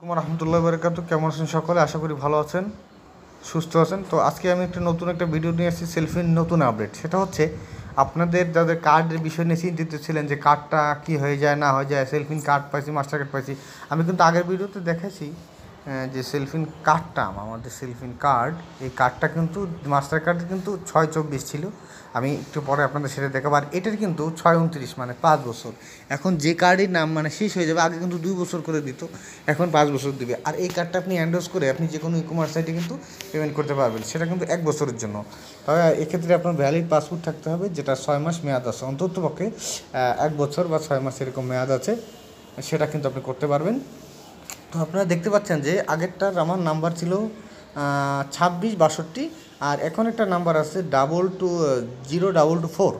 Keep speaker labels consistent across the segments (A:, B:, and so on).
A: রহমতুল্লাহ বারাকাতু। কেমন আছেন সকলে? আশা করি ভালো আছেন, সুস্থ আছেন। তো আজকে আমি নতুন একটা ভিডিও নিয়ে আসছি, সেলফির নতুন আপডেট। সেটা হচ্ছে আপনাদের যাদের কার্ডের বিষয় নিয়ে চিন্তিত ছিলেন যে কার্ডটা কী হয়ে যায় না হয়ে যায়, সেলফিন কার্ড পাইছি, মাস্টার কার্ড পাইছি। আমি কিন্তু আগের ভিডিওতে দেখাইছি যে সেলফিন কার্ডটা আমাদের সেলফিন কার্ড, এই কার্ডটা কিন্তু মাস্টার কার্ড কিন্তু 6/24 ছিল। আমি একটু পরে আপনাদের সেটা দেখাবো। আর এটার কিন্তু 6/29 মানে 5 বছর। এখন যে কার্ডের নাম মানে শেষ হয়ে যাবে, আগে কিন্তু 2 বছর করে দিত, এখন 5 বছর দিবে। আর এই কার্ডটা আপনি এন্ডোর্স করে আপনি যে কোনো ই কমার্স সাইটে কিন্তু পেমেন্ট করতে পারবেন, সেটা কিন্তু 1 বছরের জন্য। তবে এক্ষেত্রে আপনার ভ্যালিড পাসপোর্ট থাকতে হবে, যেটা 6 মাস মেয়াদ আছে, অন্তত পক্ষে 1 বছর বা 6 মাস এরকম মেয়াদ আছে, সেটা কিন্তু আপনি করতে পারবেন। তো আপনারা দেখতে পাচ্ছেন যে আগেরটার আমার নাম্বার ছিল 2662, আর এখন একটা নাম্বার আছে 02224,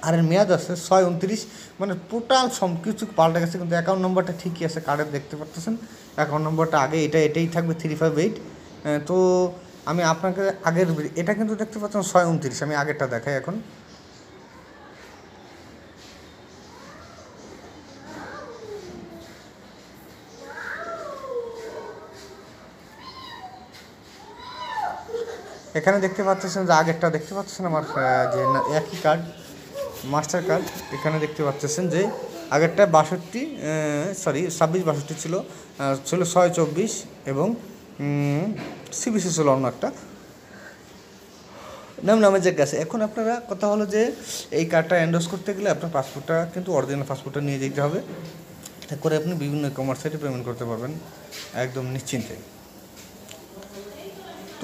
A: আর এর মেয়াদ আছে 6/29। মানে টোটাল সব কিছু পাল্টে গেছে, কিন্তু অ্যাকাউন্ট নম্বরটা ঠিকই আছে, কার্ডে দেখতে পাচ্ছেন অ্যাকাউন্ট নম্বরটা আগে এটাই থাকবে 358। তো আমি আপনাকে আগের এটা কিন্তু দেখতে পাচ্ছেন 6/29, আমি আগেরটা দেখাই এখন। এখানে দেখতে পাচ্ছেন যে আগেরটা দেখতে পাচ্ছেন আমার যে একই কার্ড, মাস্টার কার্ড। এখানে দেখতে পাচ্ছেন যে আগেরটা 2662 ছিল 6/24, এবং সিবিসি ছিল অন্য একটা নামে যে গেছে। এখন আপনারা কথা হলো যে এই কার্ডটা এন্ডোর্স করতে গেলে আপনার পাসপোর্টটা কিন্তু অরিজিনাল পাসপোর্টটা নিয়ে যেতে হবে, এটা করে আপনি বিভিন্ন কমার্স সাইটে পেমেন্ট করতে পারবেন একদম নিশ্চিন্তে।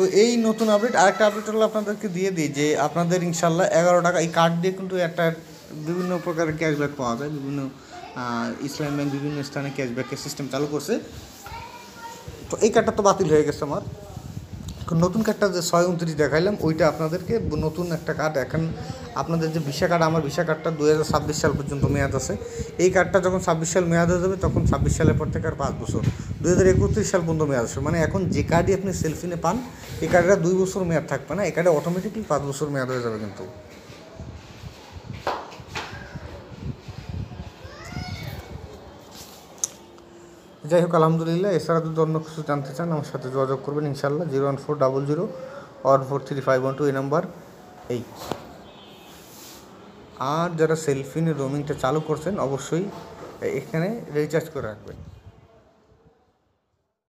A: তো এই নতুন আপডেট। আরেকটা আপডেট হলো আপনাদেরকে দিয়ে দিই যে আপনাদের ইনশাল্লাহ 11 টাকা এই কার্ড দিয়ে কিন্তু একটা বিভিন্ন প্রকারের ক্যাশব্যাক পাওয়া যায়। বিভিন্ন ইসলাম ব্যাংক বিভিন্ন স্থানে ক্যাশব্যাকের সিস্টেম চালু করছে। তো এই কার্ডটা তো বাতিল হয়ে গেছে আমার। এখন নতুন কার্ডটা যে 6/29 দেখাইলাম, ওইটা আপনাদেরকে নতুন একটা কার্ড। এখন আপনাদের যে ভিসা কার্ড, আমার ভিসা কার্ডটা 2026 সাল পর্যন্ত মেয়াদ আছে। এই কার্ডটা যখন 26 সাল মেয়াদ হয়ে যাবে, তখন 26 সালের পর থেকে আর 5 বছর, 2031 সাল পর্যন্ত মেয়াদ আসবে। মানে এখন যে কার্ডই আপনি সেলফিনে পান, এই কার্ডটা 2 বছর মেয়াদ থাকবে না, এই কার্ডে অটোমেটিকলি 5 বছর মেয়াদ হয়ে যাবে। কিন্তু যাই হোক, আলহামদুলিল্লাহ। এছাড়া যদি অন্য কিছু জানতে চান আমার সাথে যোগাযোগ করবেন ইনশাল্লাহ। 01400 এই নাম্বার। এই আর যারা সেলফিনে রোমিংটা চালু করছেন, অবশ্যই এখানে রিচার্জ করে রাখবেন।